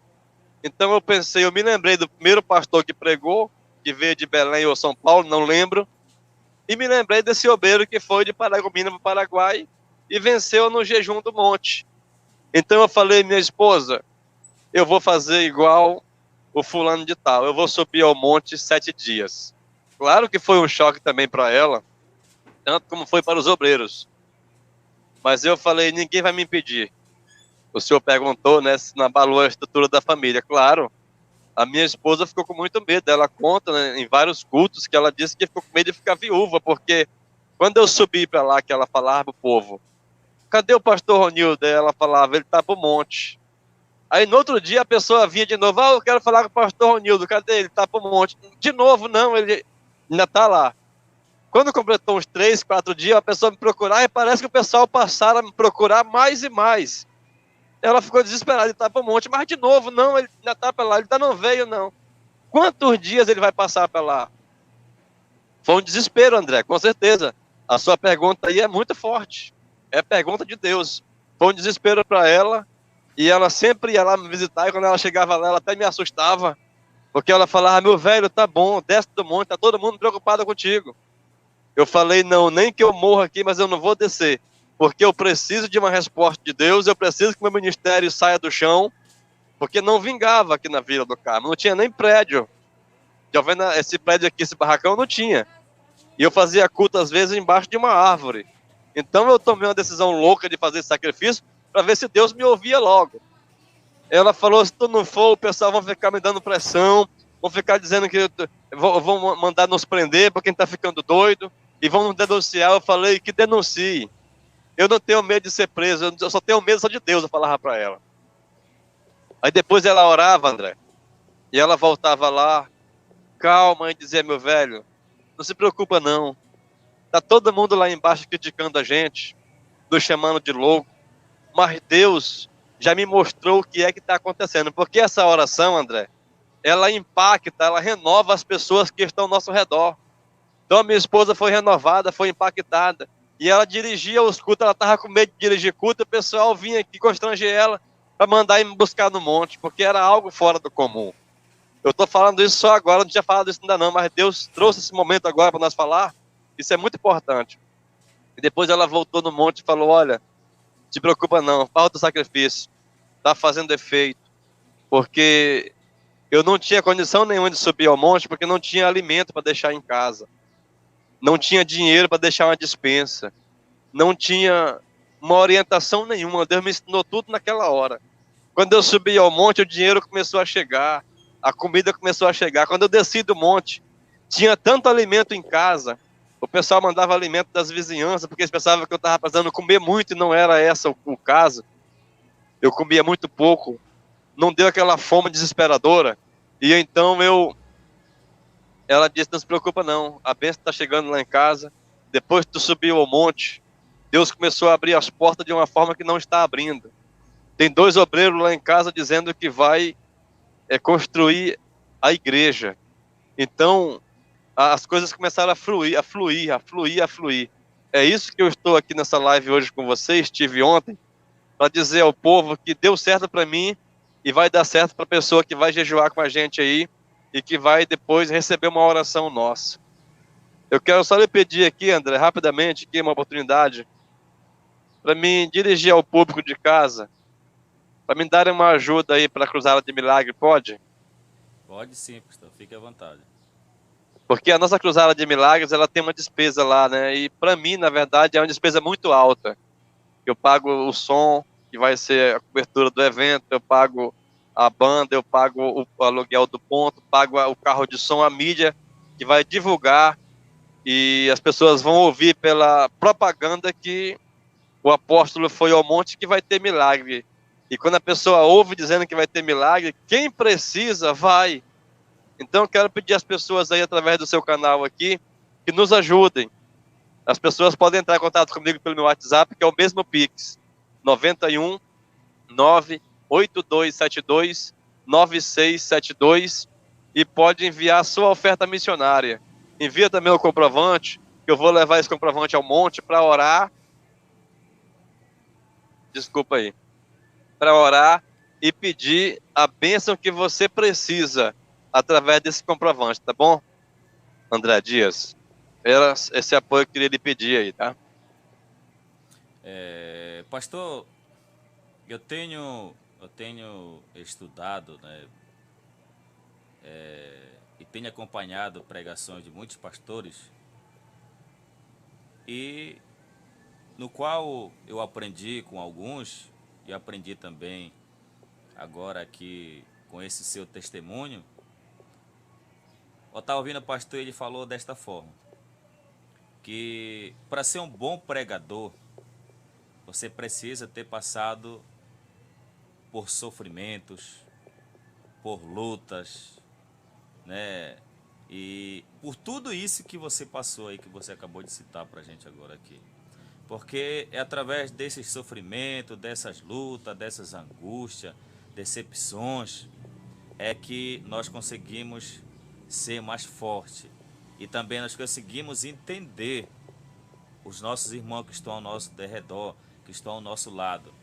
Então eu pensei, eu me lembrei do primeiro pastor que pregou, que veio de Belém ou São Paulo, não lembro, e me lembrei desse obreiro que foi de Paragominas para o Paraguai e venceu no jejum do monte. Então eu falei, minha esposa, eu vou fazer igual o fulano de tal, eu vou subir ao monte 7 dias. Claro que foi um choque também para ela, tanto como foi para os obreiros. Mas eu falei, ninguém vai me impedir. O senhor perguntou, né, se não abalou a estrutura da família. Claro, a minha esposa ficou com muito medo. Ela conta, né, em vários cultos que ela disse que ficou com medo de ficar viúva, porque quando eu subi para lá, que ela falava para o povo, cadê o pastor Ronildo? Ela falava, ele está para o monte. Aí no outro dia a pessoa vinha de novo, eu quero falar com o pastor Ronildo, cadê ele? Está para o monte. De novo, não, ele ainda está lá. Quando completou uns 3, 4 dias, a pessoa me procurar e parece que o pessoal passaram a me procurar mais e mais. Ela ficou desesperada, ele está para o monte, mas de novo, não, ele ainda está para lá, ele ainda não veio, não. Quantos dias ele vai passar para lá? Foi um desespero, André, com certeza. A sua pergunta aí é muito forte. É pergunta de Deus. Foi um desespero para ela, e ela sempre ia lá me visitar, e quando ela chegava lá, ela até me assustava, porque ela falava, meu velho, tá bom, desce do monte, tá todo mundo preocupado contigo. Eu falei, não, nem que eu morra aqui, mas eu não vou descer, porque eu preciso de uma resposta de Deus, eu preciso que meu ministério saia do chão, porque não vingava aqui na Vila do Carmo, não tinha nem prédio. Já vendo esse prédio aqui, esse barracão, não tinha. E eu fazia culto, às vezes, embaixo de uma árvore. Então eu tomei uma decisão louca de fazer esse sacrifício, para ver se Deus me ouvia logo. Ela falou, se tu não for, o pessoal vai ficar me dando pressão, vão ficar dizendo que vão mandar nos prender, porque a gente tá ficando doido, e vão nos denunciar. Eu falei, que denuncie. Eu não tenho medo de ser preso, eu só tenho medo só de Deus, eu falava para ela. Aí depois ela orava, André, e ela voltava lá, calma, e dizia, meu velho, não se preocupa não, tá todo mundo lá embaixo criticando a gente, nos chamando de louco, mas Deus já me mostrou o que é que está acontecendo, porque essa oração, André, ela impacta, ela renova as pessoas que estão ao nosso redor. Então a minha esposa foi renovada, foi impactada, e ela dirigia os cultos, ela estava com medo de dirigir culto, o pessoal vinha aqui constranger ela para mandar ir me buscar no monte, porque era algo fora do comum. Eu estou falando isso só agora, não tinha falado isso ainda não, mas Deus trouxe esse momento agora para nós falar, isso é muito importante. E depois ela voltou no monte e falou, olha, se preocupa não, falta o sacrifício, está fazendo efeito, porque eu não tinha condição nenhuma de subir ao monte, porque não tinha alimento para deixar em casa, não tinha dinheiro para deixar uma despensa, não tinha uma orientação nenhuma, Deus me ensinou tudo naquela hora. Quando eu subi ao monte, o dinheiro começou a chegar, a comida começou a chegar. Quando eu desci do monte, tinha tanto alimento em casa, o pessoal mandava alimento das vizinhanças, porque eles pensavam que eu estava precisando comer muito, e não era esse o caso. Eu comia muito pouco, não deu aquela fome desesperadora, e então ela disse, não se preocupa não, a bênção está chegando lá em casa, depois que tu subiu ao monte, Deus começou a abrir as portas de uma forma que não está abrindo. Tem 2 obreiros lá em casa dizendo que vai construir a igreja. Então, as coisas começaram a fluir, a fluir, a fluir, a fluir. É isso que eu estou aqui nessa live hoje com vocês, estive ontem, para dizer ao povo que deu certo para mim e vai dar certo para a pessoa que vai jejuar com a gente aí e que vai depois receber uma oração nossa. Eu quero só lhe pedir aqui, André, rapidamente, aqui uma oportunidade, para mim dirigir ao público de casa, para me darem uma ajuda aí para a Cruzada de Milagre, pode? Pode sim, pastor, fique à vontade. Porque a nossa Cruzada de Milagres, ela tem uma despesa lá, né? E para mim, na verdade, é uma despesa muito alta. Eu pago o som, que vai ser a cobertura do evento, eu pago a banda, eu pago o aluguel do ponto, pago o carro de som, a mídia, que vai divulgar, e as pessoas vão ouvir pela propaganda que o apóstolo foi ao monte que vai ter milagre. E quando a pessoa ouve dizendo que vai ter milagre, quem precisa vai. Então eu quero pedir às pessoas aí, através do seu canal aqui, que nos ajudem. As pessoas podem entrar em contato comigo pelo meu WhatsApp, que é o mesmo Pix, 91 98272 9672, e pode enviar a sua oferta missionária. Envia também o comprovante, que eu vou levar esse comprovante ao monte para orar. Desculpa aí. Para orar e pedir a bênção que você precisa através desse comprovante, tá bom, André Dias? Era esse apoio que eu queria lhe pedir aí, tá? Pastor, eu tenho estudado, né, e tenho acompanhado pregações de muitos pastores, e no qual eu aprendi com alguns, e aprendi também agora aqui com esse seu testemunho. Eu estava ouvindo o pastor, ele falou desta forma, que para ser um bom pregador, você precisa ter passado por sofrimentos, por lutas, né? E por tudo isso que você passou aí, que você acabou de citar para a gente agora aqui. Porque é através desses sofrimentos, dessas lutas, dessas angústias, decepções, é que nós conseguimos ser mais forte. E também nós conseguimos entender os nossos irmãos que estão ao nosso derredor, que estão ao nosso lado.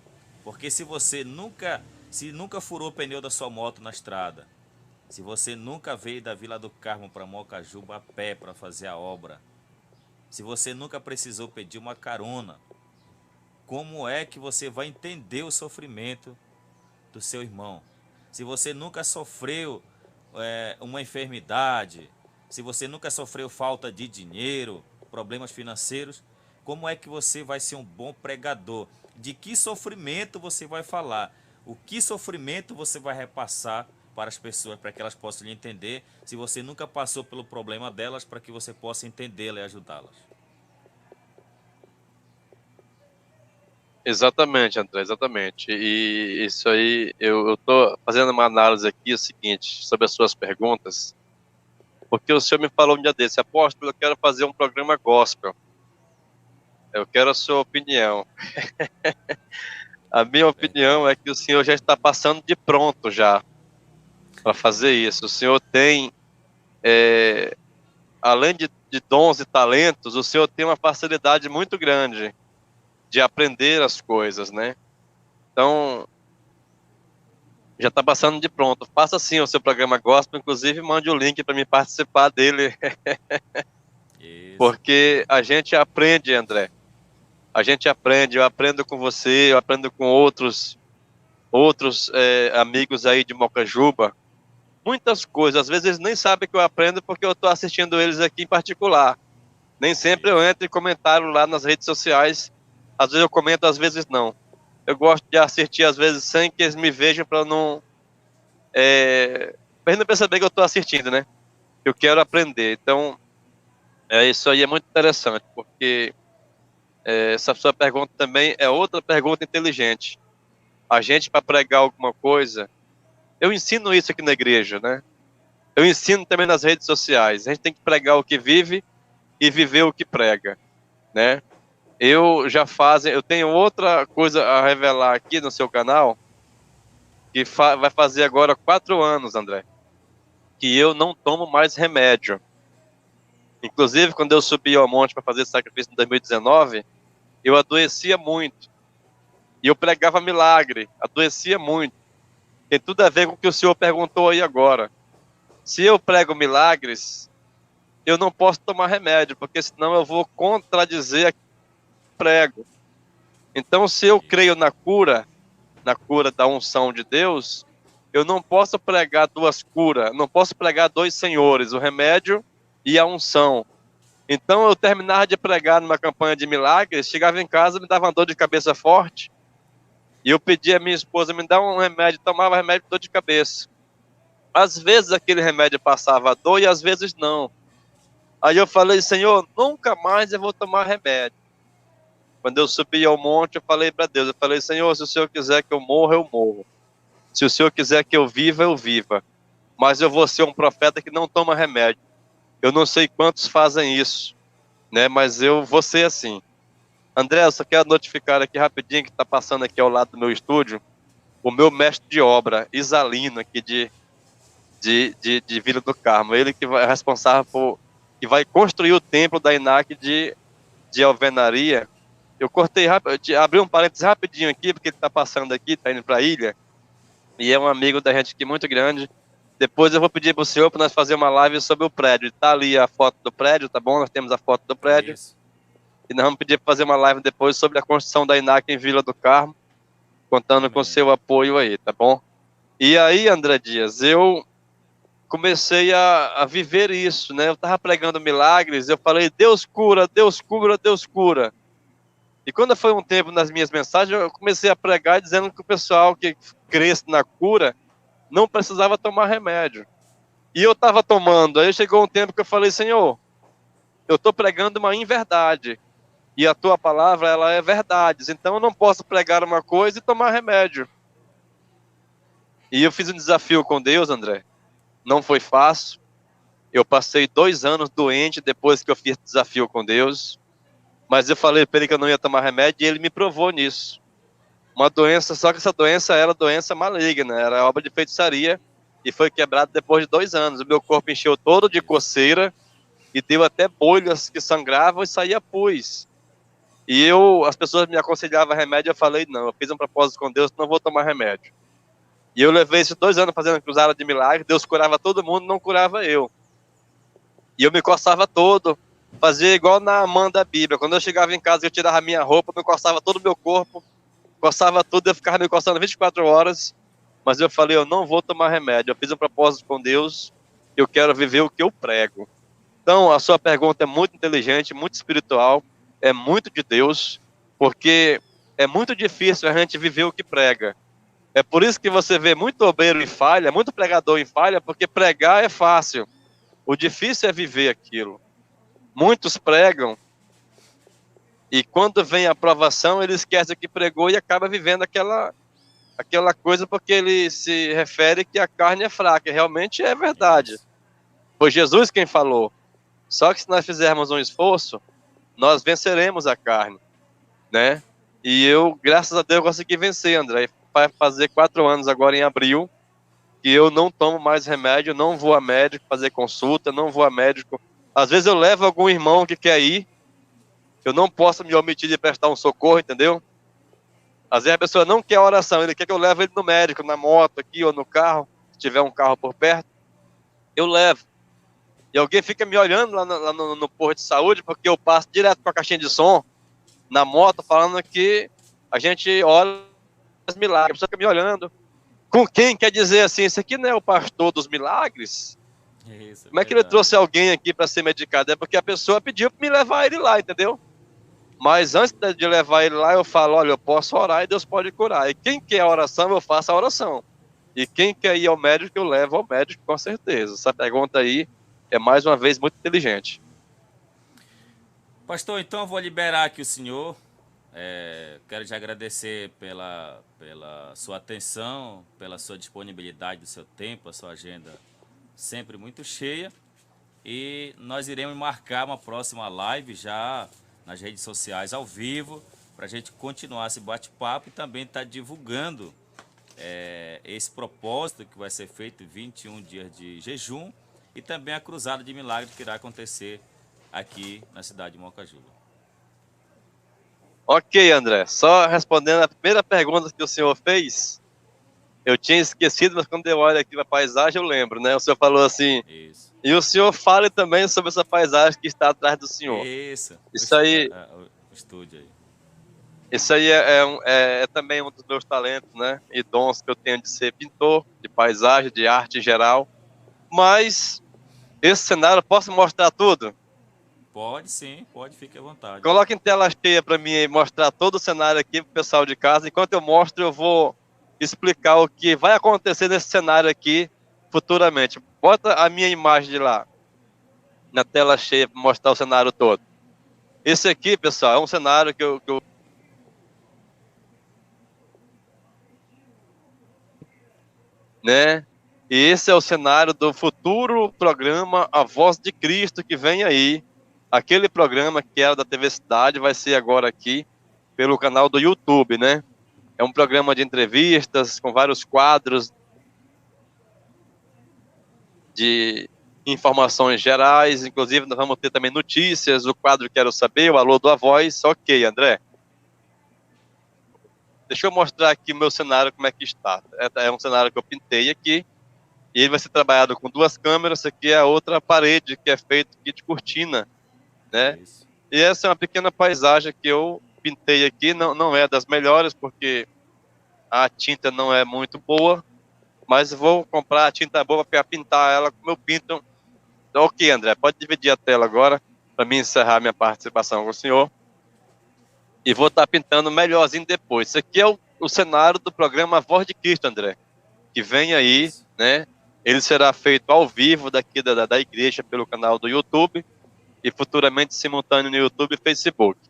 Porque se nunca furou o pneu da sua moto na estrada, se você nunca veio da Vila do Carmo para Mocajuba a pé para fazer a obra, se você nunca precisou pedir uma carona, como é que você vai entender o sofrimento do seu irmão? Se você nunca sofreu uma enfermidade, se você nunca sofreu falta de dinheiro, problemas financeiros, como é que você vai ser um bom pregador? De que sofrimento você vai falar? O que sofrimento você vai repassar para as pessoas, para que elas possam lhe entender, se você nunca passou pelo problema delas, para que você possa entendê-la e ajudá-las? Exatamente, André, exatamente. E isso aí, eu tô fazendo uma análise aqui, é o seguinte, sobre as suas perguntas, porque o senhor me falou um dia desse, apóstolo, eu quero fazer um programa gospel, eu quero a sua opinião. A minha opinião Verdade. é que o senhor já está passando de pronto já para fazer isso. O senhor tem, além de dons e talentos, o senhor tem uma facilidade muito grande de aprender as coisas, né? Então, já está passando de pronto. Faça sim o seu programa gospel, inclusive mande o link para me participar dele, Isso. porque a gente aprende, André. A gente aprende, eu aprendo com você, eu aprendo com outros amigos aí de Mocajuba. Muitas coisas, às vezes eles nem sabem que eu aprendo porque eu estou assistindo eles aqui em particular. Nem sempre eu Isso. entro e comentario lá nas redes sociais. Às vezes eu comento, às vezes não. Eu gosto de assistir, às vezes, sem que eles me vejam para não... pra eles não perceber que eu estou assistindo, né? Eu quero aprender. Então, isso aí é muito interessante, porque essa sua pergunta também é outra pergunta inteligente. A gente, para pregar alguma coisa, eu ensino isso aqui na igreja, né? Eu ensino também nas redes sociais. A gente tem que pregar o que vive e viver o que prega, né? Eu tenho outra coisa a revelar aqui no seu canal, que vai fazer agora 4 anos, André, que eu não tomo mais remédio. Inclusive, quando eu subi ao monte para fazer sacrifício em 2019, eu adoecia muito. E eu pregava milagre, adoecia muito. Tem tudo a ver com o que o senhor perguntou aí agora. Se eu prego milagres, eu não posso tomar remédio, porque senão eu vou contradizer aquilo que eu prego. Então, se eu creio na cura da unção de Deus, eu não posso pregar duas curas, não posso pregar dois senhores, o remédio e a unção. Então, eu terminava de pregar numa campanha de milagres, chegava em casa, me dava uma dor de cabeça forte, e eu pedia à minha esposa, me dá um remédio, tomava remédio de dor de cabeça. Às vezes aquele remédio passava a dor e às vezes não. Aí eu falei, Senhor, nunca mais eu vou tomar remédio. Quando eu subi ao monte, eu falei para Deus, eu falei, Senhor, se o Senhor quiser que eu morra, eu morro. Se o Senhor quiser que eu viva, eu viva. Mas eu vou ser um profeta que não toma remédio. Eu não sei quantos fazem isso, né? Mas eu vou ser assim. André, eu só quero notificar aqui rapidinho que está passando aqui ao lado do meu estúdio o meu mestre de obra, Isalino, aqui de Vila do Carmo. Ele que é responsável que vai construir o templo da INAC de alvenaria. Eu cortei rápido, abri um parênteses rapidinho aqui, porque ele está passando aqui, está indo para a ilha. e é um amigo da gente aqui muito grande. Depois eu vou pedir para o senhor para nós fazer uma live sobre o prédio. Tá ali a foto do prédio, tá bom? Nós temos a foto do prédio. Isso. E nós vamos pedir para fazer uma live depois sobre a construção da INAC em Vila do Carmo, contando com Amém. seu apoio aí, tá bom? E aí, André Dias, eu comecei a viver isso, né? Eu estava pregando milagres, eu falei, Deus cura, Deus cura, Deus cura. E quando foi um tempo nas minhas mensagens, eu comecei a pregar dizendo que o pessoal que cresce na cura não precisava tomar remédio. E eu estava tomando, aí chegou um tempo que eu falei, Senhor, eu estou pregando uma inverdade, e a tua palavra, ela é verdade, então eu não posso pregar uma coisa e tomar remédio. E eu fiz um desafio com Deus, André, não foi fácil, eu passei 2 anos doente depois que eu fiz desafio com Deus, mas eu falei para ele que eu não ia tomar remédio e ele me provou nisso. Uma doença, só que essa doença era doença maligna, era obra de feitiçaria e foi quebrada depois de 2 anos. O meu corpo encheu todo de coceira e deu até bolhas que sangravam e saía pus. E as pessoas me aconselhavam remédio, eu falei, não, eu fiz um propósito com Deus, não vou tomar remédio. E eu levei esses 2 anos fazendo cruzada de milagre, Deus curava todo mundo, não curava eu. E eu me coçava todo, fazia igual na Amã da Bíblia. Quando eu chegava em casa, eu tirava a minha roupa, me coçava todo o meu corpo, coçava tudo, eu ficava me coçando 24 horas. Mas eu falei, eu não vou tomar remédio. Eu fiz um propósito com Deus, eu quero viver o que eu prego. Então, a sua pergunta é muito inteligente, muito espiritual, é muito de Deus, porque é muito difícil a gente viver o que prega. É por isso que você vê muito obreiro em falha, muito pregador em falha, porque pregar é fácil. O difícil é viver aquilo. Muitos pregam e quando vem a aprovação, ele esquece o que pregou e acaba vivendo aquela coisa porque ele se refere que a carne é fraca. E realmente é verdade. Isso. Foi Jesus quem falou. Só que se nós fizermos um esforço, nós venceremos a carne, né? E eu, graças a Deus, consegui vencer, André. Vai fazer 4 anos agora em abril que eu não tomo mais remédio, não vou a médico fazer consulta, não vou a médico. Às vezes eu levo algum irmão que quer ir, eu não posso me omitir de prestar um socorro, entendeu? Às vezes a pessoa não quer oração, ele quer que eu leve ele no médico, na moto aqui ou no carro, se tiver um carro por perto, eu levo. E alguém fica me olhando lá no posto de saúde, porque eu passo direto com a caixinha de som na moto, falando que a gente ora os milagres. A pessoa fica me olhando. Com quem quer dizer assim, esse aqui não é o pastor dos milagres? Isso, Como é que ele verdade. trouxe alguém aqui para ser medicado? É porque a pessoa pediu para me levar ele lá, entendeu? Mas antes de levar ele lá, eu falo, olha, eu posso orar e Deus pode curar. E quem quer a oração, eu faço a oração. E quem quer ir ao médico, eu levo ao médico, com certeza. Essa pergunta aí é, mais uma vez, muito inteligente. Pastor, então eu vou liberar aqui o senhor. Quero te agradecer pela sua atenção, pela sua disponibilidade do seu tempo, a sua agenda sempre muito cheia. E nós iremos marcar uma próxima live já nas redes sociais ao vivo, para a gente continuar esse bate-papo e também estar divulgando esse propósito que vai ser feito em 21 dias de jejum e também a cruzada de milagres que irá acontecer aqui na cidade de Mocajuba. Ok, André. Só respondendo a primeira pergunta que o senhor fez, eu tinha esquecido, mas quando eu olho aqui para a paisagem, eu lembro, né? O senhor falou assim, Isso. e o senhor fale também sobre essa paisagem que está atrás do senhor. Isso. Isso aí, O estúdio aí. isso aí é também um dos meus talentos, né? E dons que eu tenho de ser pintor, de paisagem, de arte em geral. Mas esse cenário, posso mostrar tudo? Pode sim, pode, fique à vontade. Coloque em tela cheia para mim e mostrar todo o cenário aqui para o pessoal de casa. Enquanto eu mostro, eu vou explicar o que vai acontecer nesse cenário aqui futuramente. Bota a minha imagem de lá na tela cheia para mostrar o cenário todo. Esse aqui, pessoal, é um cenário que eu né? E esse é o cenário do futuro programa A Voz de Cristo que vem aí. Aquele programa que era da TV Cidade vai ser agora aqui pelo canal do YouTube, né? É um programa de entrevistas com vários quadros de informações gerais, inclusive nós vamos ter também notícias, o quadro Quero Saber, o Alô do A Voz. Ok, André. deixa eu mostrar aqui o meu cenário, como é que está. É um cenário que eu pintei aqui, e ele vai ser trabalhado com 2 câmeras. Essa aqui é a outra parede, que é feito aqui de cortina, né? Isso. E essa é uma pequena paisagem que eu pintei aqui, não é das melhores, porque a tinta não é muito boa, mas vou comprar a tinta boa para pintar ela como eu pinto. Ok, André, pode dividir a tela agora, para mim encerrar minha participação com o senhor. E vou estar pintando melhorzinho depois. Isso aqui é o cenário do programa Voz de Cristo, André, que vem aí, Isso. né? Ele será feito ao vivo daqui da igreja pelo canal do YouTube e futuramente simultâneo no YouTube e Facebook.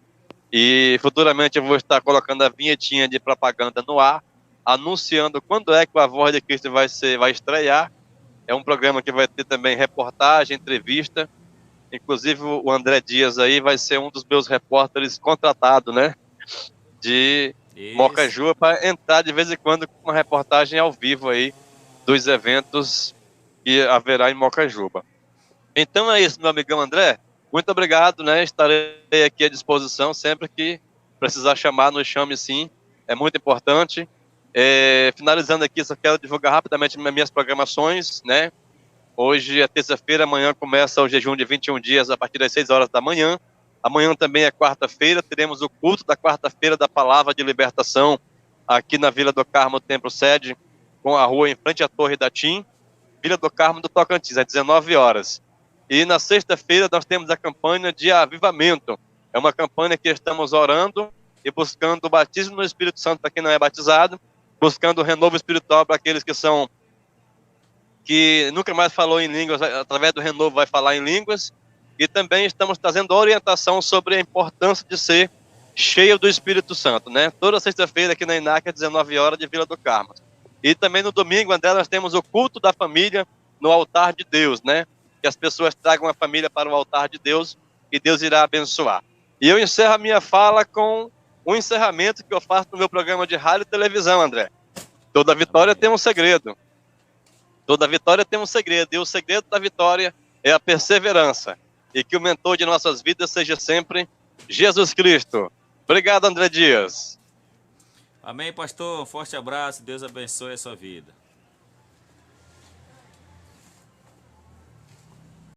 E futuramente eu vou estar colocando a vinhetinha de propaganda no ar, anunciando quando é que a Voz de Cristo vai estrear. É um programa que vai ter também reportagem, entrevista. Inclusive o André Dias aí vai ser um dos meus repórteres contratados, né? De Isso. Mocaju, para entrar de vez em quando com uma reportagem ao vivo aí dos eventos que haverá em Mocajuba. Então é isso, meu amigão André. Muito obrigado, né? Estarei aqui à disposição sempre que precisar chamar, nos chame sim. É muito importante. Finalizando aqui, só quero divulgar rapidamente minhas programações, né? Hoje é terça-feira, amanhã começa o jejum de 21 dias a partir das 6 horas da manhã. Amanhã também é quarta-feira, teremos o culto da quarta-feira da Palavra de Libertação aqui na Vila do Carmo, Templo Sede, com a rua em frente à Torre da TIM, Vila do Carmo do Tocantins, às 19 horas. E na sexta-feira nós temos a campanha de avivamento. É uma campanha que estamos orando e buscando o batismo no Espírito Santo para quem não é batizado, buscando o renovo espiritual para aqueles que nunca mais falou em línguas, através do renovo vai falar em línguas. E também estamos trazendo orientação sobre a importância de ser cheio do Espírito Santo, né? Toda sexta-feira aqui na INAC, às 19 horas, de Vila do Carmo. E também no domingo, André, nós temos o culto da família no altar de Deus, né? Que as pessoas tragam a família para o altar de Deus e Deus irá abençoar. E eu encerro a minha fala com um encerramento que eu faço no meu programa de rádio e televisão, André. Toda vitória Amém. tem um segredo. Toda vitória tem um segredo, e o segredo da vitória é a perseverança. E que o mentor de nossas vidas seja sempre Jesus Cristo. Obrigado, André Dias. Amém, pastor. Um forte abraço. Deus abençoe a sua vida.